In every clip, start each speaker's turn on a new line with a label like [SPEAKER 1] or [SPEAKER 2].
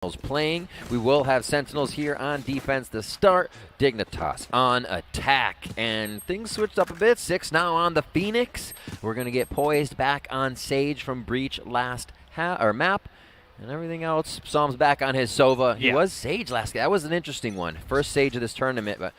[SPEAKER 1] playing. We will have Sentinels here on defense to start. Dignitas on attack. And things switched up a bit. 6 now on the Phoenix. We're going to get poised back on Sage from Breach last map. And everything else, Psalm's back on his Sova. He was Sage last game. That was an interesting one. First Sage of this tournament, but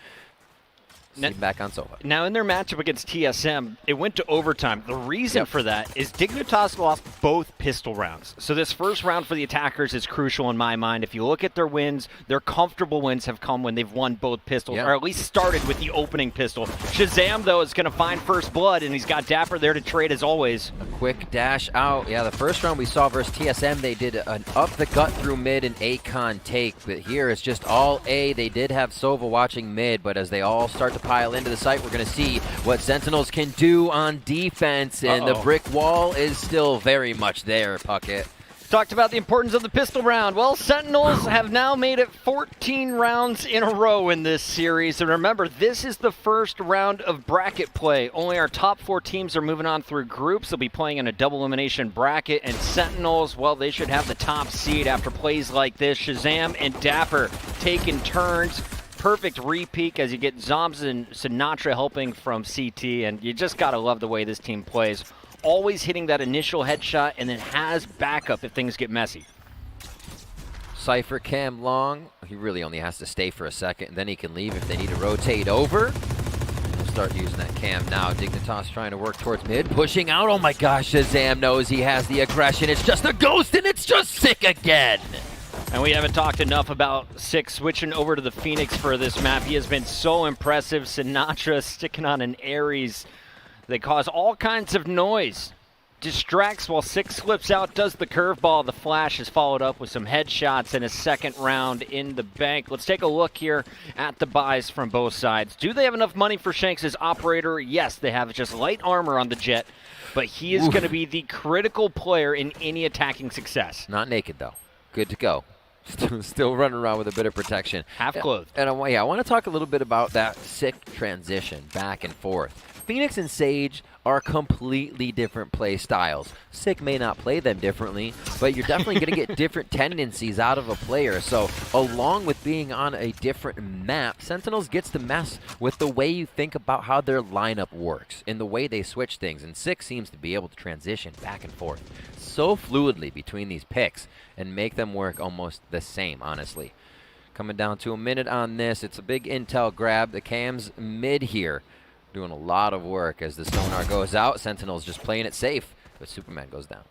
[SPEAKER 1] back on Sova.
[SPEAKER 2] Now, in their matchup against TSM, it went to overtime. The reason for that is Dignitas lost both pistol rounds. So this first round for the attackers is crucial in my mind. If you look at their wins, their comfortable wins have come when they've won both pistols, or at least started with the opening pistol. Shazam, though, is going to find first blood, and he's got Dapper there to trade as always.
[SPEAKER 1] A quick dash out. Yeah, the first round we saw versus TSM, they did an up the gut through mid and A-con take. But here it's just all A. They did have Sova watching mid, but as they all start to pile into the site, we're going to see what Sentinels can do on defense, and the brick wall is still very much there, Puckett.
[SPEAKER 2] Talked about the importance of the pistol round. Well, Sentinels have now made it 14 rounds in a row in this series. And remember, this is the first round of bracket play. Only our top 4 teams are moving on through groups. They'll be playing in a double elimination bracket. And Sentinels, well, they should have the top seed after plays like this. Shazam and Dapper taking turns. Perfect repeat as you get Zombs and Sinatra helping from CT, and you just got to love the way this team plays. Always hitting that initial headshot and then has backup if things get messy.
[SPEAKER 1] Cypher cam long. He really only has to stay for a second, and then he can leave if they need to rotate over. We'll start using that cam now. Dignitas trying to work towards mid, pushing out. Oh my gosh, Shazam knows he has the aggression. It's just a ghost, and it's just sick again.
[SPEAKER 2] And we haven't talked enough about Six switching over to the Phoenix for this map. He has been so impressive. Sinatra sticking on an Ares. They cause all kinds of noise. Distracts while Six slips out, does the curveball. The flash is followed up with some headshots and a second round in the bank. Let's take a look here at the buys from both sides. Do they have enough money for Shanks' operator? Yes, they have just light armor on the Jet, but he is going to be the critical player in any attacking success.
[SPEAKER 1] Not naked, though. Good to go. Still running around with a bit of protection.
[SPEAKER 2] Half clothed.
[SPEAKER 1] And I want to talk a little bit about that sick transition back and forth. Phoenix and Sage are completely different play styles. Sick may not play them differently, but you're definitely going to get different tendencies out of a player. So along with being on a different map, Sentinels gets to mess with the way you think about how their lineup works and the way they switch things. And Sick seems to be able to transition back and forth so fluidly between these picks and make them work almost the same, honestly. Coming down to a minute on this. It's a big intel grab. The cam's mid here. Doing a lot of work as the sonar goes out. Sentinels just playing it safe, but Superman goes down.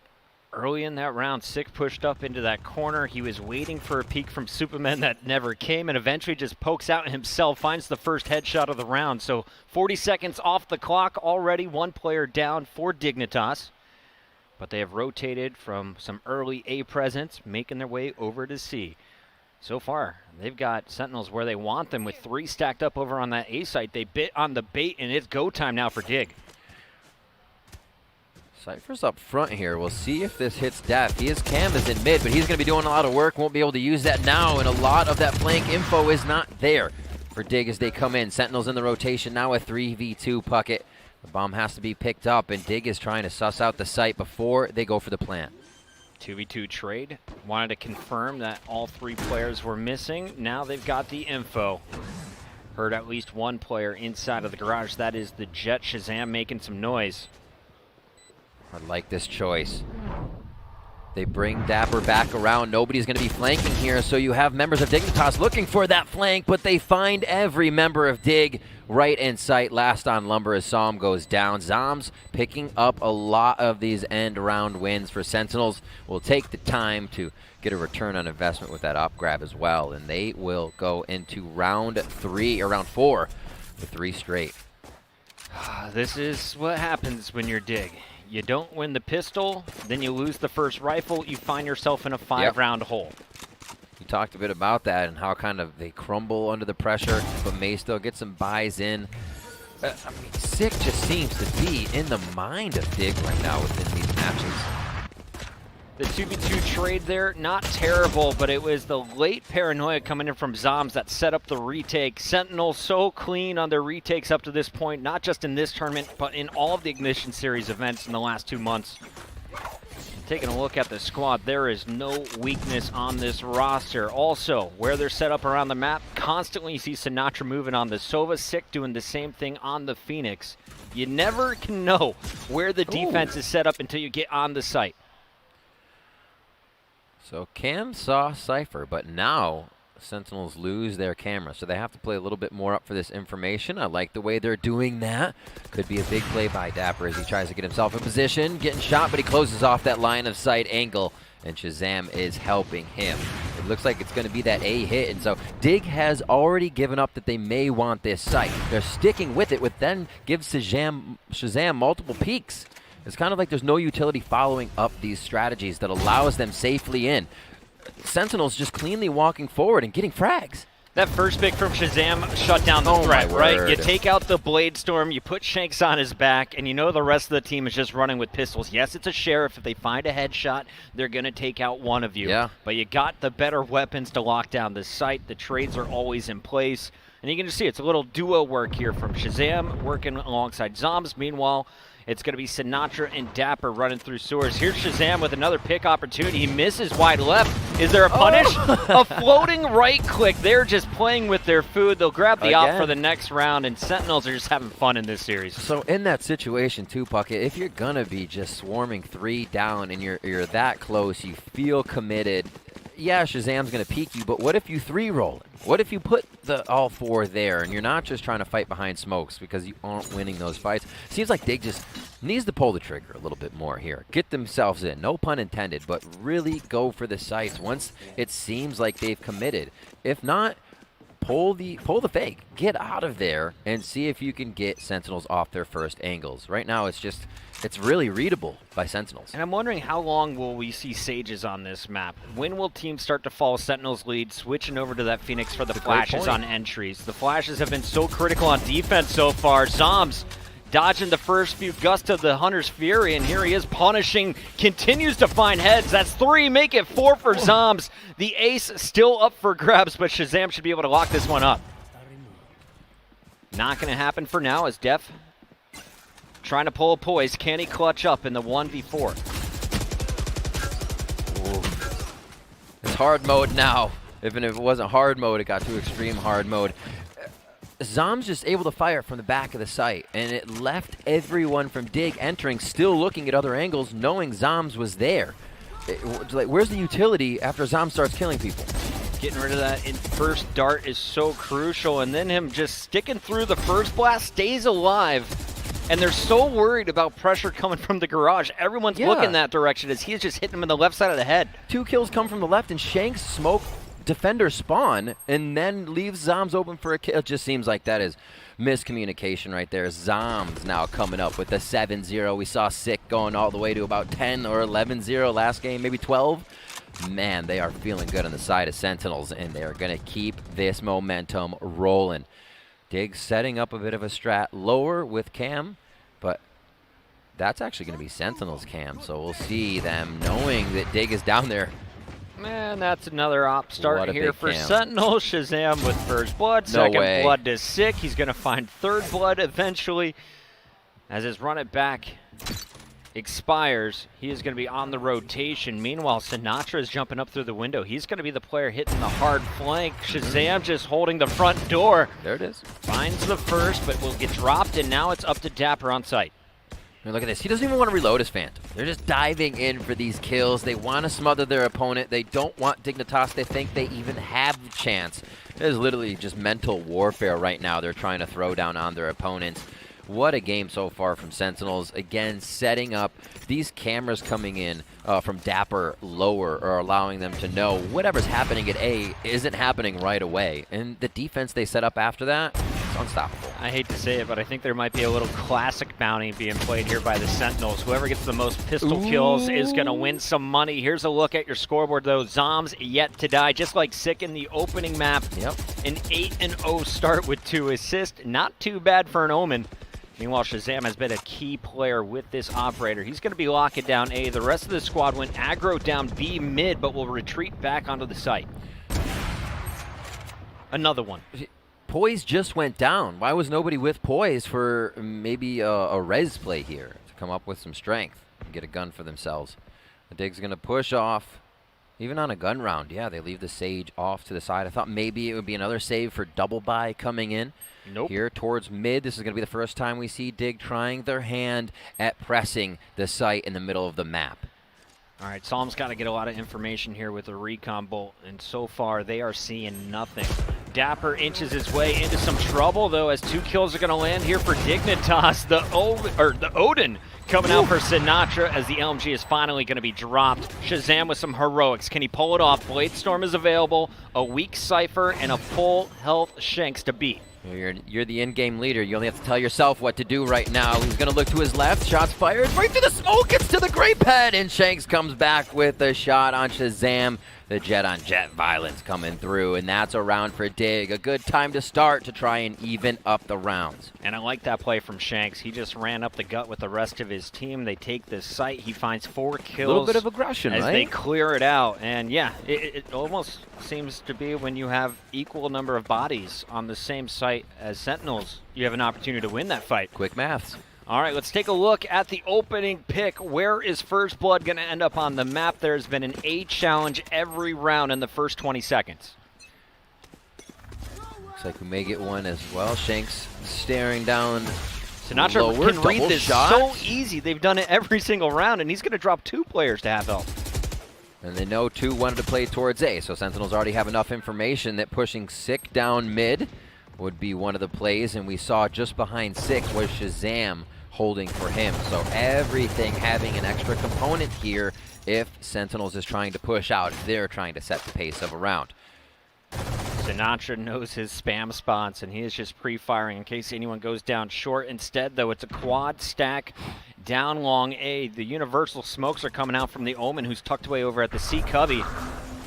[SPEAKER 2] Early in that round, Sick pushed up into that corner. He was waiting for a peek from Superman that never came, and eventually just pokes out himself, finds the first headshot of the round. So 40 seconds off the clock already, one player down for Dignitas. But they have rotated from some early A presence, making their way over to C. So far, they've got Sentinels where they want them with 3 stacked up over on that A site. They bit on the bait, and it's go time now for Dig.
[SPEAKER 1] Cypher's up front here. We'll see if this hits Def. His cam is in mid, but he's going to be doing a lot of work. Won't be able to use that now, and a lot of that flank info is not there for Dig as they come in. Sentinels in the rotation now, a 3v2 Puckett. The bomb has to be picked up, and Dig is trying to suss out the site before they go for the plant.
[SPEAKER 2] 2v2 trade. Wanted to confirm that all 3 players were missing. Now they've got the info. Heard at least one player inside of the garage. That is the Jet. Shazam making some noise.
[SPEAKER 1] I like this choice. They bring Dapper back around. Nobody's going to be flanking here, so you have members of Dignitas looking for that flank, but they find every member of Dig right in sight. Last on Lumber as Psalm goes down. Zombs picking up a lot of these end round wins for Sentinels. Will take the time to get a return on investment with that op grab as well, and they will go into round 3, or round 4, with 3 straight.
[SPEAKER 2] This is what happens when you're Dig. You don't win the pistol, then you lose the first rifle, you find yourself in a 5-round hole.
[SPEAKER 1] You talked a bit about that and how kind of they crumble under the pressure, but may still get some buys in. I mean, Sick just seems to be in the mind of Dig right now within these matches.
[SPEAKER 2] The 2v2 trade there, not terrible, but it was the late paranoia coming in from Zombs that set up the retake. Sentinel so clean on their retakes up to this point, not just in this tournament, but in all of the Ignition Series events in the last 2 months. Taking a look at the squad, there is no weakness on this roster. Also, where they're set up around the map, constantly you see Sinatra moving on the Sova, Sick doing the same thing on the Phoenix. You never can know where the defense is set up until you get on the site.
[SPEAKER 1] So Cam saw Cypher, but now Sentinels lose their camera, so they have to play a little bit more up for this information. I like the way they're doing that. Could be a big play by Dapper as he tries to get himself in position, getting shot, but he closes off that line of sight angle, and Shazam is helping him. It looks like it's going to be that A hit, and so Dig has already given up that they may want this site. They're sticking with it, which then gives Shazam multiple peeks. It's kind of like there's no utility following up these strategies that allows them safely in. Sentinels just cleanly walking forward and getting frags.
[SPEAKER 2] That first pick from Shazam shut down the threat, right? You take out the Blade Storm, you put Shanks on his back, and you know the rest of the team is just running with pistols. Yes, it's a sheriff. If they find a headshot, they're going to take out one of you.
[SPEAKER 1] Yeah.
[SPEAKER 2] But you got the better weapons to lock down the site. The trades are always in place. And you can just see it's a little duo work here from Shazam working alongside Zombs. Meanwhile, it's going to be Sinatra and Dapper running through sewers. Here's Shazam with another pick opportunity. He misses wide left. Is there a punish? A floating right click. They're just playing with their food. They'll grab the op for the next round, and Sentinels are just having fun in this series.
[SPEAKER 1] So in that situation too, Puckett, if you're going to be just swarming 3 down and you're that close, you feel committed, yeah, Shazam's going to peek you, but what if you 3-roll it? What if you put all 4 there and you're not just trying to fight behind smokes because you aren't winning those fights? Seems like Dig just needs to pull the trigger a little bit more here. Get themselves in, no pun intended, but really go for the sights once it seems like they've committed. If not, pull the fake. Get out of there and see if you can get Sentinels off their first angles. Right now, it's really readable by Sentinels.
[SPEAKER 2] And I'm wondering how long will we see Sages on this map? When will teams start to follow Sentinels' lead, switching over to that Phoenix for the flashes on entries? The flashes have been so critical on defense so far. Zombs dodging the first few gusts of the Hunter's Fury, and here he is punishing, continues to find heads. That's 3, make it 4 for Zombs. The ace still up for grabs, but Shazam should be able to lock this one up. Not going to happen for now as Def trying to pull a poise. Can he clutch up in the 1v4?
[SPEAKER 1] Ooh. It's hard mode now. Even if it wasn't hard mode, it got to extreme hard mode. Zom's just able to fire from the back of the site, and it left everyone from Dig entering still looking at other angles, knowing Zoms was there. Like, where's the utility after Zom starts killing people?
[SPEAKER 2] Getting rid of that first dart is so crucial, and then him just sticking through the first blast, stays alive. And they're so worried about pressure coming from the garage. Everyone's looking that direction as he's just hitting him in the left side of the head.
[SPEAKER 1] 2 kills come from the left, and Shanks smoke defender spawn and then leaves Zoms open for a kill. It just seems like that is miscommunication right there. Zoms now coming up with the 7-0. We saw Sick going all the way to about 10 or 11-0 last game, maybe 12. Man, they are feeling good on the side of Sentinels, and they're going to keep this momentum rolling. Dig setting up a bit of a strat lower with Cam, but that's actually going to be Sentinels Cam, so we'll see them knowing that Dig is down there.
[SPEAKER 2] Man, that's another op start here for Sentinels. Shazam with first blood, second blood to Sick. He's going to find third blood eventually. As his run it back expires, he is going to be on the rotation. Meanwhile, Sinatra is jumping up through the window. He's going to be the player hitting the hard flank. Shazam just holding the front door.
[SPEAKER 1] There it is.
[SPEAKER 2] Finds the first, but will get dropped, and now it's up to Dapper on site.
[SPEAKER 1] And look at this. He doesn't even want to reload his Phantom. They're just diving in for these kills. They want to smother their opponent. They don't want Dignitas. They think they even have a chance. It is literally just mental warfare right now they're trying to throw down on their opponents. What a game so far from Sentinels. Again, setting up these cameras coming in from Dapper lower are allowing them to know whatever's happening at A isn't happening right away. And the defense they set up after that, it's unstoppable.
[SPEAKER 2] I hate to say it, but I think there might be a little classic bounty being played here by the Sentinels. Whoever gets the most pistol kills is going to win some money. Here's a look at your scoreboard, though. Zoms yet to die, just like Sick in the opening map.
[SPEAKER 1] Yep.
[SPEAKER 2] An 8-0 start with 2 assists. Not too bad for an Omen. Meanwhile, Shazam has been a key player with this operator. He's going to be locking down A. The rest of the squad went aggro down B mid, but will retreat back onto the site. Another one.
[SPEAKER 1] Poise just went down. Why was nobody with Poise for maybe a res play here to come up with some strength and get a gun for themselves? Dig's going to push off. Even on a gun round, yeah, they leave the Sage off to the side. I thought maybe it would be another save for double buy coming in.
[SPEAKER 2] Nope.
[SPEAKER 1] Here towards mid, this is going to be the first time we see Dig trying their hand at pressing the site in the middle of the map.
[SPEAKER 2] All right, Psalm's got to get a lot of information here with the recon bolt, and so far they are seeing nothing. Dapper inches his way into some trouble, though, as 2 kills are going to land here for Dignitas. The Odin coming out for Sinatra as the LMG is finally going to be dropped. Shazam with some heroics. Can he pull it off? Bladestorm is available, a weak Cypher, and a full health Shanks to beat.
[SPEAKER 1] You're the in-game leader. You only have to tell yourself what to do right now. He's going to look to his left. Shots fired right through the smoke. It's to the grape head. And Shanks comes back with a shot on Shazam. The jet-on-jet violence coming through. And that's a round for Dig. A good time to start to try and even up the rounds.
[SPEAKER 2] And I like that play from Shanks. He just ran up the gut with the rest of his team. They take this site. He finds 4 kills.
[SPEAKER 1] A little bit of aggression,
[SPEAKER 2] as
[SPEAKER 1] right?
[SPEAKER 2] they clear it out. And yeah, it almost seems to be when you have equal number of bodies on the same site as Sentinels, you have an opportunity to win that fight.
[SPEAKER 1] Quick maths.
[SPEAKER 2] All right, let's take a look at the opening pick. Where is First Blood going to end up on the map? There's been an A challenge every round in the first 20 seconds.
[SPEAKER 1] Looks like we may get one as well. Shanks staring down.
[SPEAKER 2] Sinatra
[SPEAKER 1] lower,
[SPEAKER 2] can read this
[SPEAKER 1] shot.
[SPEAKER 2] so easy. They've done it every single round, and he's going to drop 2 players to have health.
[SPEAKER 1] And they know 2 wanted to play towards A, so Sentinels already have enough information that pushing Sick down mid would be one of the plays, and we saw just behind Sick was Shazam holding for him. So everything having an extra component here if Sentinels is trying to push out, if they're trying to set the pace of a round.
[SPEAKER 2] Sinatra knows his spam spots, and he is just pre-firing in case anyone goes down short. Instead, though, it's a quad stack down long A. The universal smokes are coming out from the Omen, who's tucked away over at the C cubby,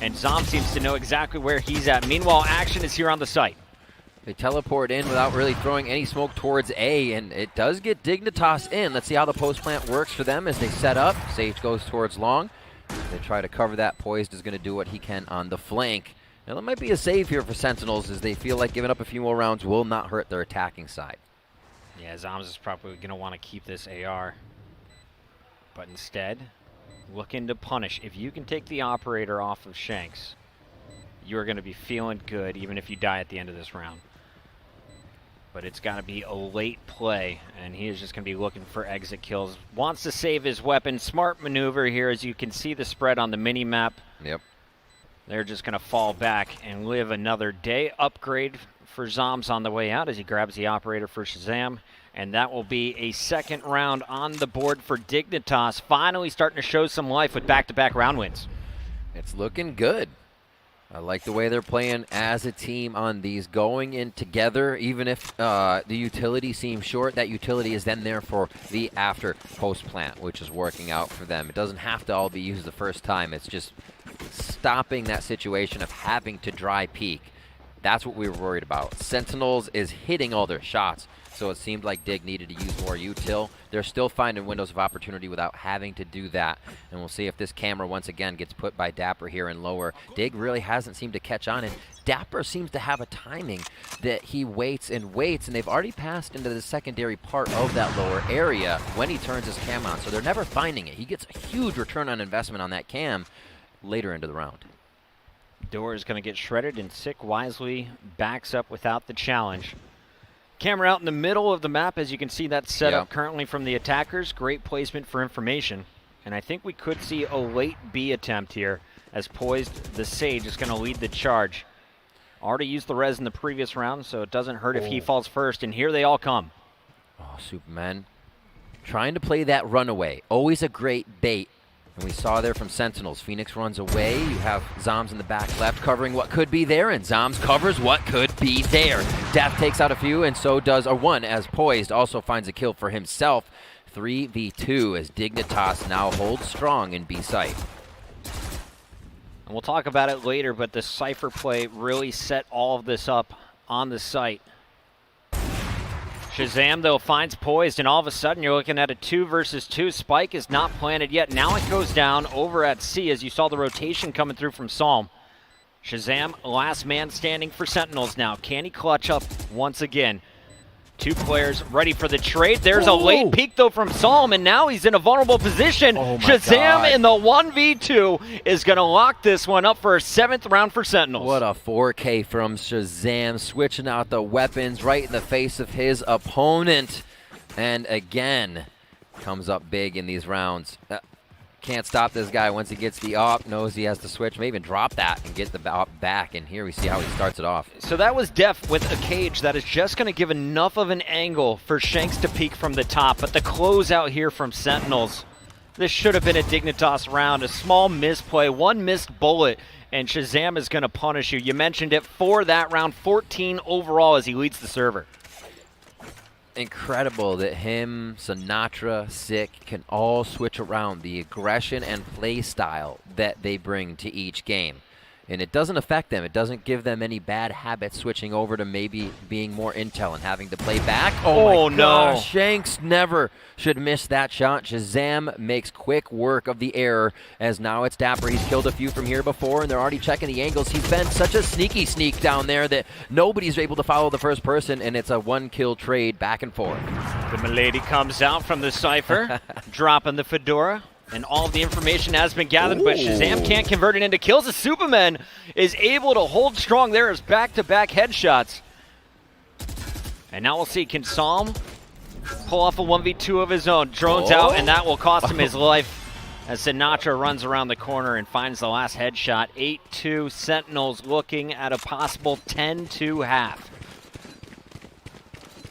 [SPEAKER 2] and Zom seems to know exactly where he's at. Meanwhile, action is here on the site.
[SPEAKER 1] They teleport in without really throwing any smoke towards A, and it does get Dignitas in. Let's see how the post plant works for them as they set up. Sage goes towards long. They try to cover that. Poised is going to do what he can on the flank. Now, that might be a save here for Sentinels as they feel like giving up a few more rounds will not hurt their attacking side.
[SPEAKER 2] Yeah, Zoms is probably going to want to keep this AR. But instead, looking to punish. If you can take the operator off of Shanks, you're going to be feeling good even if you die at the end of this round. But it's got to be a late play, and he is just going to be looking for exit kills. Wants to save his weapon. Smart maneuver here, as you can see the spread on the mini-map.
[SPEAKER 1] Yep.
[SPEAKER 2] They're just going to fall back and live another day. Upgrade for Zoms on the way out as he grabs the operator for Shazam. And that will be a second round on the board for Dignitas. Finally starting to show some life with back-to-back round wins.
[SPEAKER 1] It's looking good. I like the way they're playing as a team on these, going in together. Even if the utility seems short, that utility is then there for the after post plant, which is working out for them. It doesn't have to all be used the first time. It's just stopping that situation of having to dry peek. That's what we were worried about. Sentinels is hitting all their shots, so it seemed like Dig needed to use more util. They're still finding windows of opportunity without having to do that, and we'll see if this camera once again gets put by Dapper here in lower. Dig really hasn't seemed to catch on, and Dapper seems to have a timing that he waits, and they've already passed into the secondary part of that lower area when he turns his cam on, so they're never finding it. He gets a huge return on investment on that cam later into the round.
[SPEAKER 2] Door is going to get shredded, and Sick wisely backs up without the challenge. Camera out in the middle of the map, as you can see that set up currently from the attackers. Great placement for information. And I think we could see a late B attempt here, as Poised the Sage is going to lead the charge. Already used the res in the previous round, so it doesn't hurt if he falls first, and here they all come.
[SPEAKER 1] Oh, Superman. Trying to play that runaway. Always a great bait. And we saw there from Sentinels. Phoenix runs away. You have Zoms in the back left covering what could be there, and Zoms covers what could be there. Death takes out a few, and so does a one, as Poised also finds a kill for himself. 3v2 as Dignitas now holds strong in B site.
[SPEAKER 2] And we'll talk about it later, but the Cypher play really set all of this up on the site. Shazam, though, finds Poised, and all of a sudden you're looking at a 2 versus 2. Spike is not planted yet. Now it goes down over at C, as you saw the rotation coming through from Psalm. Shazam, last man standing for Sentinels now. Can he clutch up once again? Two players ready for the trade. There's a late peek, though, from Psalm, and now he's in a vulnerable position.
[SPEAKER 1] Oh my
[SPEAKER 2] Shazam
[SPEAKER 1] God.
[SPEAKER 2] in the 1v2 is going to lock this one up for a 7th round for Sentinels.
[SPEAKER 1] What a 4K from Shazam, switching out the weapons right in the face of his opponent. And again, comes up big in these rounds. Can't stop this guy once he gets the op, knows he has to switch, maybe even drop that and get the op back. And here we see how he starts it off.
[SPEAKER 2] So that was Def with a cage that is just going to give enough of an angle for Shanks to peek from the top. But the closeout here from Sentinels, this should have been a Dignitas round. A small misplay, one missed bullet, and Shazam is going to punish you. You mentioned it for that round, 14 overall as he leads the server.
[SPEAKER 1] Incredible that him, Sinatra, Sick can all switch around the aggression and play style that they bring to each game. And it doesn't affect them. It doesn't give them any bad habits switching over to maybe being more intel and having to play back. Oh my gosh,
[SPEAKER 2] no.
[SPEAKER 1] Shanks never should miss that shot. Shazam makes quick work of the error as now it's Dapper. He's killed a few from here before, and they're already checking the angles. He's been such a sneaky sneak down there that nobody's able to follow the first person, and it's a one-kill trade back and forth.
[SPEAKER 2] The Milady comes out from the Cypher, dropping the Fedora. And all of the information has been gathered, but Shazam can't convert it into kills. The Superman is able to hold strong there as back-to-back headshots. And now we'll see, can Psalm pull off a 1v2 of his own? Drones out, and that will cost him his life as Sinatra runs around the corner and finds the last headshot. 8-2 Sentinels looking at a possible 10-2 half.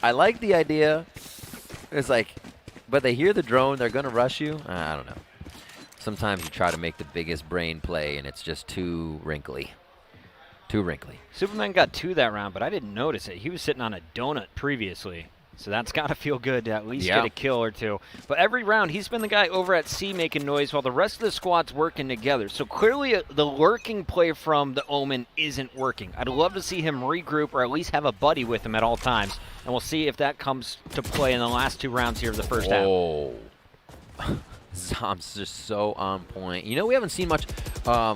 [SPEAKER 1] I like the idea. It's like, but they hear the drone, they're going to rush you? I don't know. Sometimes you try to make the biggest brain play, and it's just too wrinkly. Too wrinkly.
[SPEAKER 2] Superman got 2 that round, but I didn't notice it. He was sitting on a donut previously. So that's got to feel good to at least get a kill or two. But every round, he's been the guy over at C making noise while the rest of the squad's working together. So clearly the lurking play from the Omen isn't working. I'd love to see him regroup or at least have a buddy with him at all times. And we'll see if that comes to play in the last 2 rounds here of the first half.
[SPEAKER 1] Zom's just so on point. You know, we haven't seen much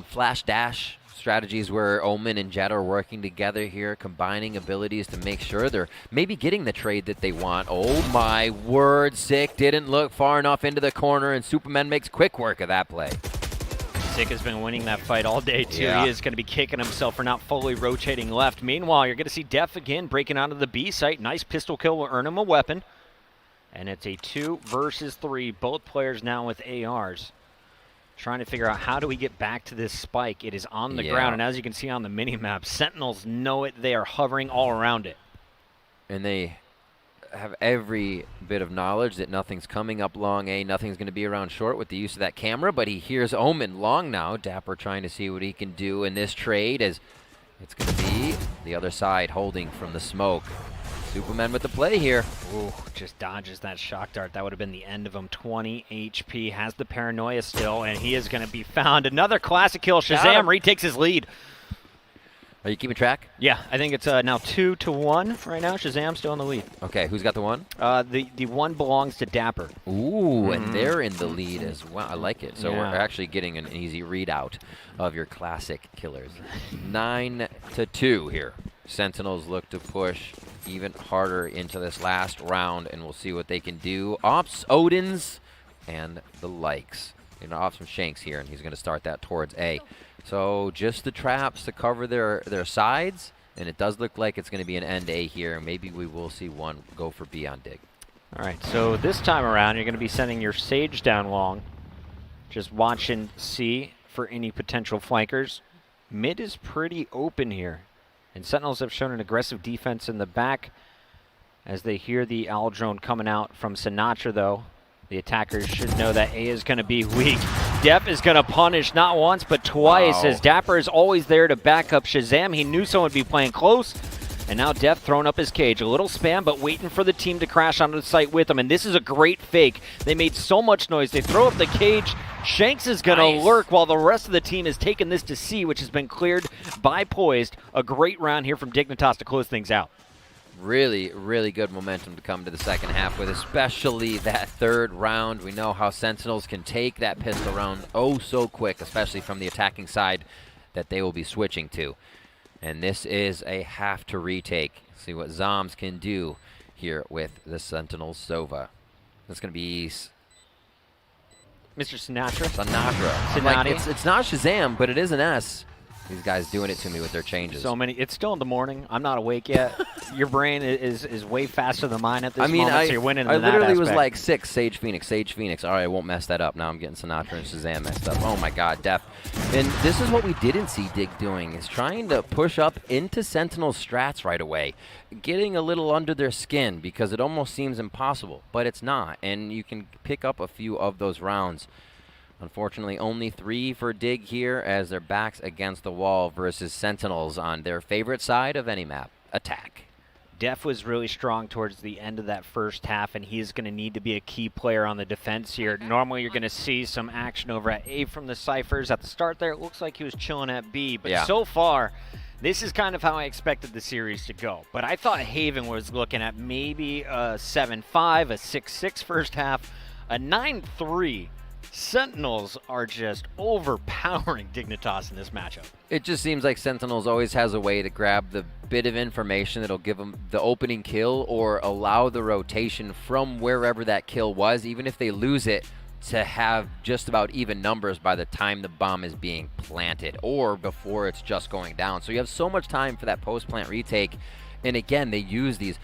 [SPEAKER 1] flash dash strategies where Omen and Jet are working together here, combining abilities to make sure they're maybe getting the trade that they want. Oh my word, Sick didn't look far enough into the corner, and Superman makes quick work of that play.
[SPEAKER 2] Sick has been winning that fight all day, too. He is going to be kicking himself for not fully rotating left. Meanwhile, you're going to see Def again breaking out of the B site. Nice pistol kill will earn him a weapon. And it's a 2 versus 3. Both players now with ARs. Trying to figure out how do we get back to this spike. It is on the ground, and as you can see on the minimap, Sentinels know it. They are hovering all around it.
[SPEAKER 1] And they have every bit of knowledge that nothing's coming up long A, nothing's going to be around short with the use of that camera, but he hears Omen long now. Dapper trying to see what he can do in this trade as it's going to be the other side holding from the smoke. Superman with the play here.
[SPEAKER 2] Ooh, just dodges that shock dart. That would have been the end of him. 20 HP, has the paranoia still, and he is going to be found. Another classic kill. Shazam retakes his lead.
[SPEAKER 1] Are you keeping track?
[SPEAKER 2] Yeah, I think it's now 2-1 right now. Shazam's still in the lead.
[SPEAKER 1] Okay, who's got the one?
[SPEAKER 2] The one belongs to Dapper.
[SPEAKER 1] Ooh, and they're in the lead as well. I like it. So we're actually getting an easy readout of your classic killers. 9-2 here. Sentinels look to push even harder into this last round, and we'll see what they can do. Ops, Odins, and the likes. You know, Ops from Shanks here, and he's going to start that towards A. So just the traps to cover their sides, and it does look like it's going to be an end A here. Maybe we will see one go for B on Dig.
[SPEAKER 2] All right, so this time around, you're going to be sending your Sage down long. Just watching C for any potential flankers. Mid is pretty open here. And Sentinels have shown an aggressive defense in the back as they hear the owl drone coming out from Sinatra, though. The attackers should know that A is going to be weak. Def is going to punish not once but twice as Dapper is always there to back up Shazam. He knew someone would be playing close. And now Def throwing up his cage. A little spam, but waiting for the team to crash onto the site with him. And this is a great fake. They made so much noise. They throw up the cage. Shanks is going to lurk while the rest of the team has taken this to C, which has been cleared by Poised. A great round here from Dignitas to close things out.
[SPEAKER 1] Really, really good momentum to come to the second half with, especially that third round. We know how Sentinels can take that pistol round oh so quick, especially from the attacking side that they will be switching to. And this is a have to retake. See what Zoms can do. here with the Sentinels. Sova. That's going to be
[SPEAKER 2] Mr. Sinatra.
[SPEAKER 1] Sinatra. Like, it's not Shazam, but it is an S. These guys doing it to me with their changes.
[SPEAKER 2] So many. It's still in the morning. I'm not awake yet. Your brain is way faster than mine at this moment, so you're winning in that
[SPEAKER 1] I literally was
[SPEAKER 2] aspect.
[SPEAKER 1] like 6, Sage Phoenix. All right, I won't mess that up. Now I'm getting Sinatra and Shazam messed up. Oh my god, Def. And this is what we didn't see Dig doing, is trying to push up into Sentinel's strats right away. Getting a little under their skin, because it almost seems impossible, but it's not. And you can pick up a few of those rounds. Unfortunately, only 3 for Dig here, as their backs against the wall versus Sentinels on their favorite side of any map, attack.
[SPEAKER 2] Def was really strong towards the end of that first half, and he's going to need to be a key player on the defense here. Normally, you're going to see some action over at A from the Cyphers. At the start there, it looks like he was chilling at B, but so far, this is kind of how I expected the series to go. But I thought Haven was looking at maybe a 7-5, a 6-6 first half, a 9-3. Sentinels are just overpowering Dignitas in this matchup.
[SPEAKER 1] It just seems like Sentinels always has a way to grab the bit of information that'll give them the opening kill or allow the rotation from wherever that kill was, even if they lose it, to have just about even numbers by the time the bomb is being planted or before it's just going down. So you have so much time for that post-plant retake. And again, they use these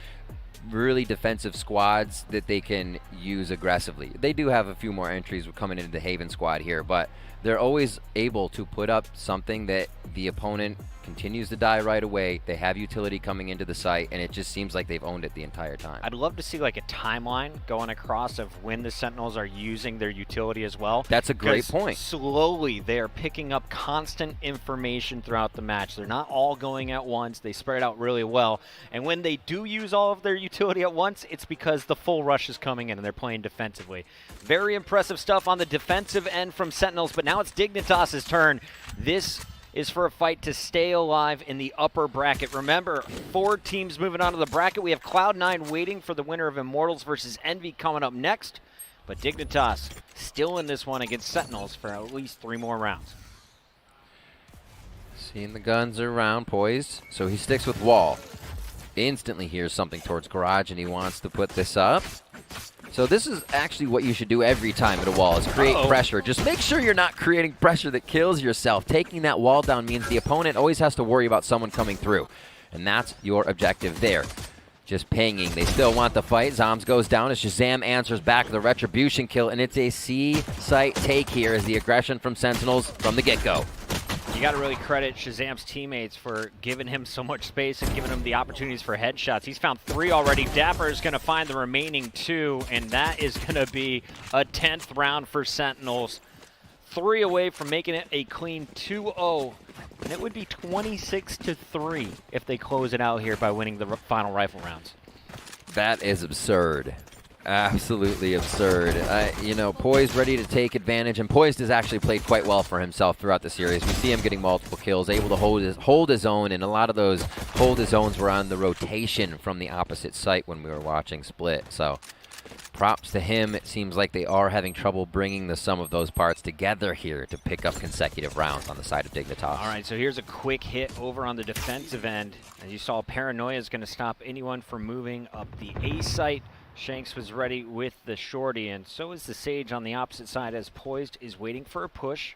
[SPEAKER 1] really defensive squads that they can use aggressively. They do have a few more entries coming into the Haven squad here, but they're always able to put up something that the opponent continues to die right away. They have utility coming into the site, and it just seems like they've owned it the entire time.
[SPEAKER 2] I'd love to see like a timeline going across of when the Sentinels are using their utility as well.
[SPEAKER 1] That's a great point.
[SPEAKER 2] Slowly, they are picking up constant information throughout the match. They're not all going at once. They spread out really well. And when they do use all of their utility at once, it's because the full rush is coming in and they're playing defensively. Very impressive stuff on the defensive end from Sentinels, but now it's Dignitas' turn. This is for a fight to stay alive in the upper bracket. Remember, 4 teams moving on to the bracket. We have Cloud9 waiting for the winner of Immortals versus Envy coming up next. But Dignitas still in this one against Sentinels for at least 3 more rounds.
[SPEAKER 1] Seeing the guns around, poised. So he sticks with wall. Instantly hears something towards garage, and he wants to put this up. So this is actually what you should do every time at a wall, is create pressure. Just make sure you're not creating pressure that kills yourself. Taking that wall down means the opponent always has to worry about someone coming through. And that's your objective there. Just pinging. They still want the fight. Zombs goes down as Shazam answers back with a retribution kill, and it's a C site take here as the aggression from Sentinels from the get-go.
[SPEAKER 2] You got to really credit Shazam's teammates for giving him so much space and giving him the opportunities for headshots. He's found 3 already. Dapper is going to find the remaining 2, and that is going to be a 10th round for Sentinels. 3 away from making it a clean 2-0, and it would be 26-3 if they close it out here by winning the final rifle rounds.
[SPEAKER 1] That is absurd. Absolutely absurd. You know, Poised ready to take advantage, and Poised has actually played quite well for himself throughout the series. We see him getting multiple kills, able to hold his own, and a lot of those hold his owns were on the rotation from the opposite site when we were watching Split. So props to him. It seems like they are having trouble bringing the sum of those parts together here to pick up consecutive rounds on the side of Dignitas.
[SPEAKER 2] All right, so here's a quick hit over on the defensive end. As you saw, Paranoia is going to stop anyone from moving up the A site. Shanks was ready with the shorty, and so is the Sage on the opposite side, as Poised is waiting for a push.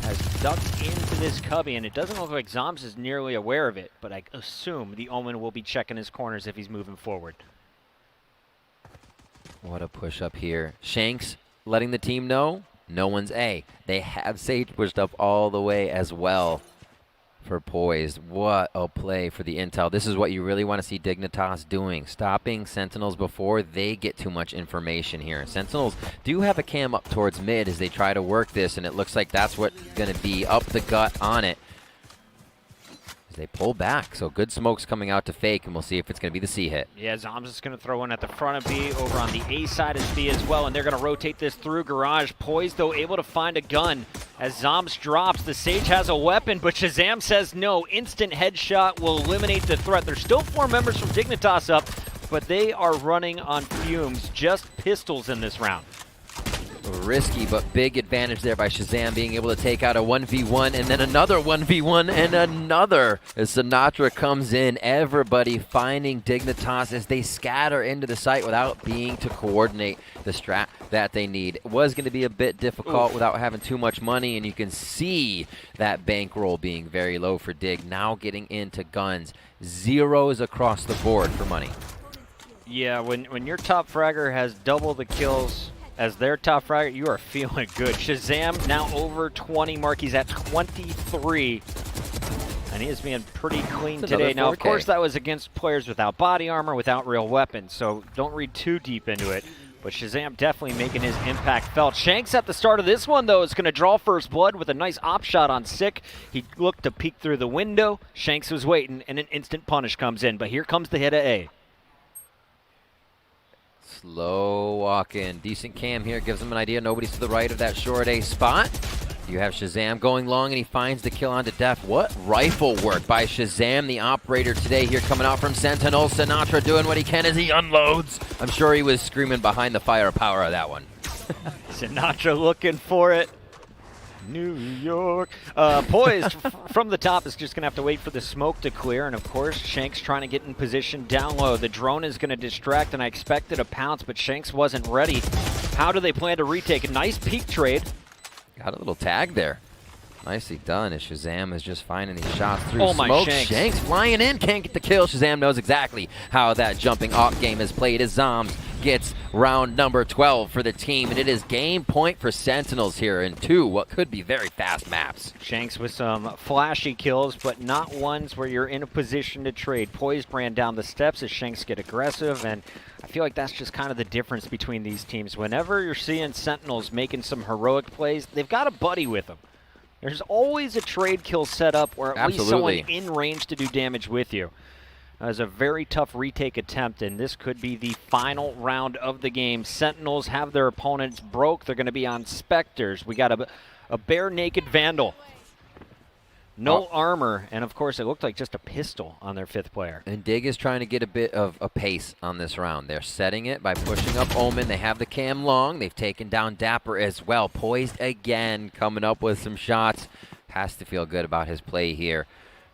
[SPEAKER 2] Has ducked into this cubby, and it doesn't look like Zombs is nearly aware of it, but I assume the Omen will be checking his corners if he's moving forward.
[SPEAKER 1] What a push up here. Shanks letting the team know no one's A. They have Sage pushed up all the way as well for Poised. What a play for the intel. This is what you really want to see Dignitas doing, stopping Sentinels before they get too much information here. Sentinels do have a cam up towards mid as they try to work this, and it looks like that's what's going to be up the gut on it as they pull back. So good smokes coming out to fake, and we'll see if it's going to be the C hit.
[SPEAKER 2] Yeah, Zombs is going to throw one at the front of B, over on the A side of B as well, and they're going to rotate this through garage. Poised, though, able to find a gun. As Zombs drops, the Sage has a weapon, but Shazam says no. Instant headshot will eliminate the threat. There's still 4 members from Dignitas up, but they are running on fumes. Just pistols in this round.
[SPEAKER 1] risky, but big advantage there by Shazam being able to take out a 1v1 and then another 1v1 and another. As Sinatra comes in, everybody finding Dignitas as they scatter into the site without being to coordinate the strat that they need. It was going to be a bit difficult without having too much money, and you can see that bankroll being very low for Dig. Now getting into guns. Zeros across the board for money.
[SPEAKER 2] Yeah, when your top fragger has double the kills as their top fragger, you are feeling good. Shazam now over 20 mark. He's at 23. And he is being pretty clean today. Now, of course, that was against players without body armor, without real weapons, so don't read too deep into it. But Shazam definitely making his impact felt. Shanks at the start of this one, though, is going to draw first blood with a nice op shot on Sick. He looked to peek through the window. Shanks was waiting, and an instant punish comes in. But here comes the hit of A.
[SPEAKER 1] Slow walk in. Decent cam here. Gives him an idea. Nobody's to the right of that short A spot. You have Shazam going long, and he finds the kill onto Def. What rifle work by Shazam, the operator today here coming out from Sentinels. Sinatra doing what he can as he unloads. I'm sure he was screaming behind the firepower of that one.
[SPEAKER 2] Sinatra looking for it. New York. Poised from the top is just going to have to wait for the smoke to clear. And, of course, Shanks trying to get in position down low. The drone is going to distract, and I expected a pounce, but Shanks wasn't ready. How do they plan to retake? A nice peek trade.
[SPEAKER 1] Got a little tag there. Nicely done as Shazam is just finding these shots through
[SPEAKER 2] Oh my
[SPEAKER 1] smoke.
[SPEAKER 2] Shanks
[SPEAKER 1] flying in, can't get the kill. Shazam knows exactly how that jumping off game is played as Zombs gets round number 12 for the team, and it is game point for Sentinels here in what could be very fast maps.
[SPEAKER 2] Shanks with some flashy kills, but not ones where you're in a position to trade. Poised ran down the steps as Shanks get aggressive, and I feel like that's just kind of the difference between these teams. Whenever you're seeing Sentinels making some heroic plays, they've got a buddy with them. There's always a trade kill set up or at least someone in range to do damage with you. That was a very tough retake attempt, and this could be the final round of the game. Sentinels have their opponents broke. They're going to be on Spectres. We got a bare-naked Vandal. No armor, and of course it looked like just a pistol on their fifth player.
[SPEAKER 1] And Dig is trying to get a bit of a pace on this round. They're setting it by pushing up Omen. They have the cam long. They've taken down Dapper as well. Poised again, coming up with some shots. Has to feel good about his play here.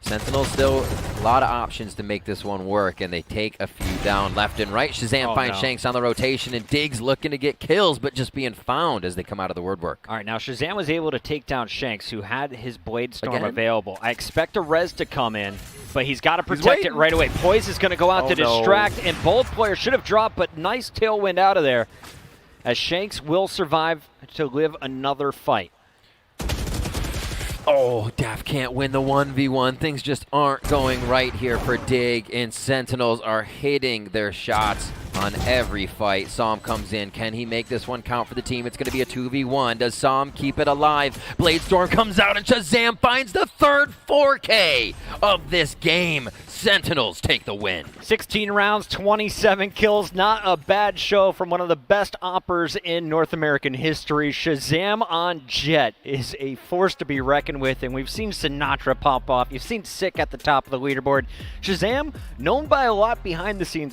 [SPEAKER 1] Sentinel still a lot of options to make this one work, and they take a few down left and right. Shazam finds Shanks on the rotation, and Dig's looking to get kills, but just being found as they come out of the word work.
[SPEAKER 2] All right, now Shazam was able to take down Shanks, who had his Blade Storm available. I expect a res to come in, but he's got to protect it right away. Poise is going to go out to distract, and both players should have dropped, but nice tailwind out of there, as Shanks will survive to live another fight.
[SPEAKER 1] Oh, Daph can't win the 1v1. Things just aren't going right here for Dig, and Sentinels are hitting their shots on every fight. Som comes in. Can he make this one count for the team? It's going to be a 2v1. Does Som keep it alive? Blade Storm comes out, and Shazam finds the third 4K of this game. Sentinels take the win.
[SPEAKER 2] 16 rounds, 27 kills. Not a bad show from one of the best oppers in North American history. Shazam on Jet is a force to be reckoned with, and we've seen Sinatra pop off. You've seen Sick at the top of the leaderboard. Shazam, known by a lot behind the scenes.